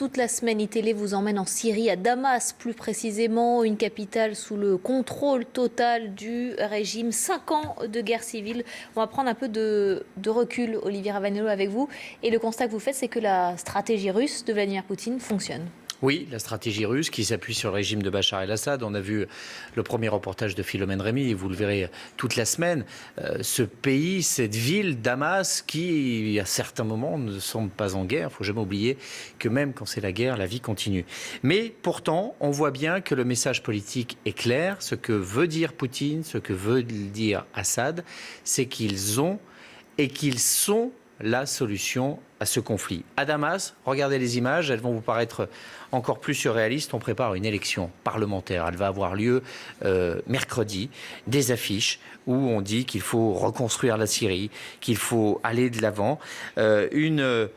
toute la semaine, iTélé vous emmène en Syrie, à Damas plus précisément, une capitale sous le contrôle total du régime. 5 ans de guerre civile. On va prendre un peu de recul, Olivier Ravanello, avec vous. Et le constat que vous faites, c'est que la stratégie russe de Vladimir Poutine fonctionne. Oui, la stratégie russe qui s'appuie sur le régime de Bachar el-Assad. On a vu le premier reportage de Philomène Rémy, et vous le verrez toute la semaine. Ce pays, cette ville, Damas, qui à certains moments ne semble pas en guerre. Il ne faut jamais oublier que même quand c'est la guerre, la vie continue. Mais pourtant, on voit bien que le message politique est clair. Ce que veut dire Poutine, ce que veut dire Assad, c'est qu'ils ont et qu'ils sont la solution à ce conflit. À Damas, regardez les images, elles vont vous paraître encore plus surréalistes. On prépare une élection parlementaire. Elle va avoir lieu mercredi. Des affiches où on dit qu'il faut reconstruire la Syrie, qu'il faut aller de l'avant. Une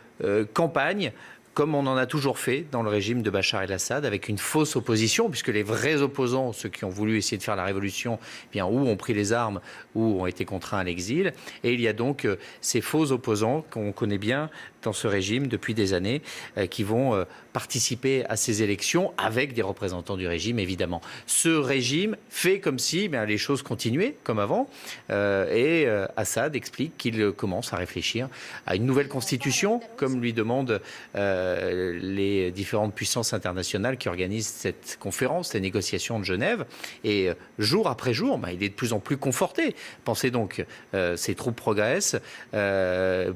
campagne comme on en a toujours fait dans le régime de Bachar el-Assad, avec une fausse opposition, puisque les vrais opposants, ceux qui ont voulu essayer de faire la révolution, eh bien, ou ont pris les armes, ou ont été contraints à l'exil. Et il y a donc ces faux opposants qu'on connaît bien dans ce régime depuis des années, qui vont participer à ces élections avec des représentants du régime, évidemment. Ce régime fait comme si les choses continuaient comme avant, et Assad explique qu'il commence à réfléchir à une nouvelle constitution, comme lui demandent les différentes puissances internationales qui organisent cette conférence, les négociations de Genève. Et jour après jour, il est de plus en plus conforté. Pensez donc, ses troupes progressent,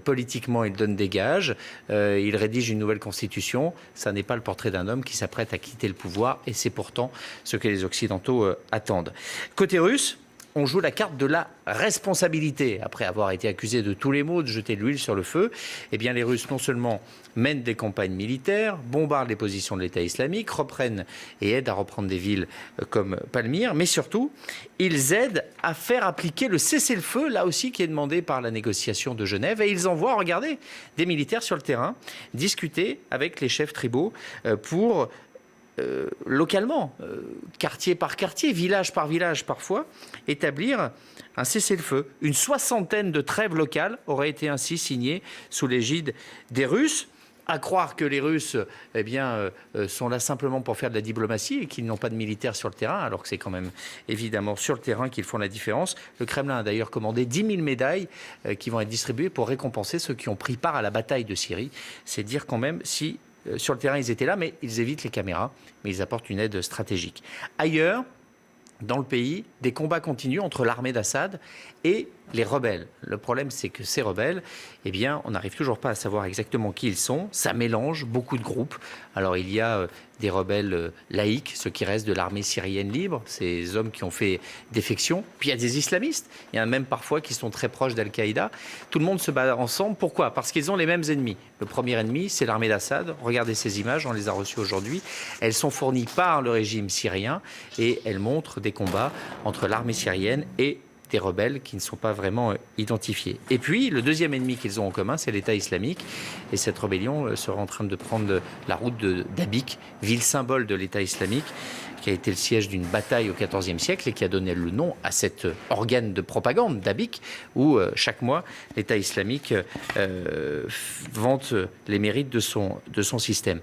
politiquement il donne des gages, il rédige une nouvelle constitution. Ça n'est pas le portrait d'un homme qui s'apprête à quitter le pouvoir, et c'est pourtant ce que les Occidentaux attendent. Côté russe, on joue la carte de la responsabilité. Après avoir été accusé de tous les maux, de jeter de l'huile sur le feu, eh bien les Russes non seulement mènent des campagnes militaires, bombardent les positions de l'État islamique, reprennent et aident à reprendre des villes comme Palmyre, mais surtout, ils aident à faire appliquer le cessez-le-feu, là aussi qui est demandé par la négociation de Genève, et ils envoient, regardez, des militaires sur le terrain discuter avec les chefs tribaux pour localement, quartier par quartier, village par village parfois, établir un cessez-le-feu. Une soixantaine de trêves locales auraient été ainsi signées sous l'égide des Russes. À croire que les Russes sont là simplement pour faire de la diplomatie et qu'ils n'ont pas de militaires sur le terrain, alors que c'est quand même évidemment sur le terrain qu'ils font la différence. Le Kremlin a d'ailleurs commandé 10 000 médailles qui vont être distribuées pour récompenser ceux qui ont pris part à la bataille de Syrie. C'est dire quand même si sur le terrain, ils étaient là, mais ils évitent les caméras, mais ils apportent une aide stratégique. Ailleurs, dans le pays, des combats continuent entre l'armée d'Assad et les rebelles. Le problème, c'est que ces rebelles, on n'arrive toujours pas à savoir exactement qui ils sont. Ça mélange beaucoup de groupes. Alors, il y a des rebelles laïcs, ceux qui restent de l'armée syrienne libre, ces hommes qui ont fait défection. Puis il y a des islamistes. Il y en a même parfois qui sont très proches d'Al-Qaïda. Tout le monde se bat ensemble. Pourquoi ? Parce qu'ils ont les mêmes ennemis. Le premier ennemi, c'est l'armée d'Assad. Regardez ces images, on les a reçues aujourd'hui. Elles sont fournies par le régime syrien et elles montrent des combats entre l'armée syrienne et des rebelles qui ne sont pas vraiment identifiés. Et puis, le deuxième ennemi qu'ils ont en commun, c'est l'État islamique. Et cette rébellion sera en train de prendre la route d'Abik, ville symbole de l'État islamique, qui a été le siège d'une bataille au XIVe siècle et qui a donné le nom à cet organe de propagande d'Abik, où chaque mois, l'État islamique vante les mérites de son système.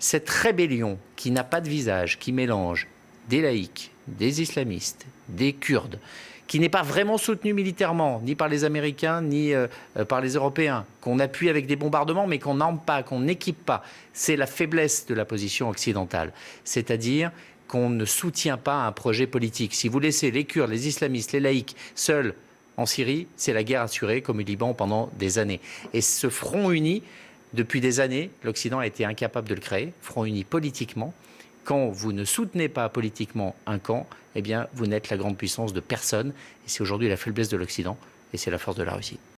Cette rébellion qui n'a pas de visage, qui mélange des laïcs, des islamistes, des Kurdes, qui n'est pas vraiment soutenu militairement, ni par les Américains, ni par les Européens, qu'on appuie avec des bombardements, mais qu'on n'arme pas, qu'on n'équipe pas. C'est la faiblesse de la position occidentale. C'est-à-dire qu'on ne soutient pas un projet politique. Si vous laissez les Kurdes, les islamistes, les laïcs seuls en Syrie, c'est la guerre assurée, comme au Liban pendant des années. Et ce front uni, depuis des années, l'Occident a été incapable de le créer, front uni politiquement. Quand vous ne soutenez pas politiquement un camp, vous n'êtes la grande puissance de personne. Et c'est aujourd'hui la faiblesse de l'Occident et c'est la force de la Russie.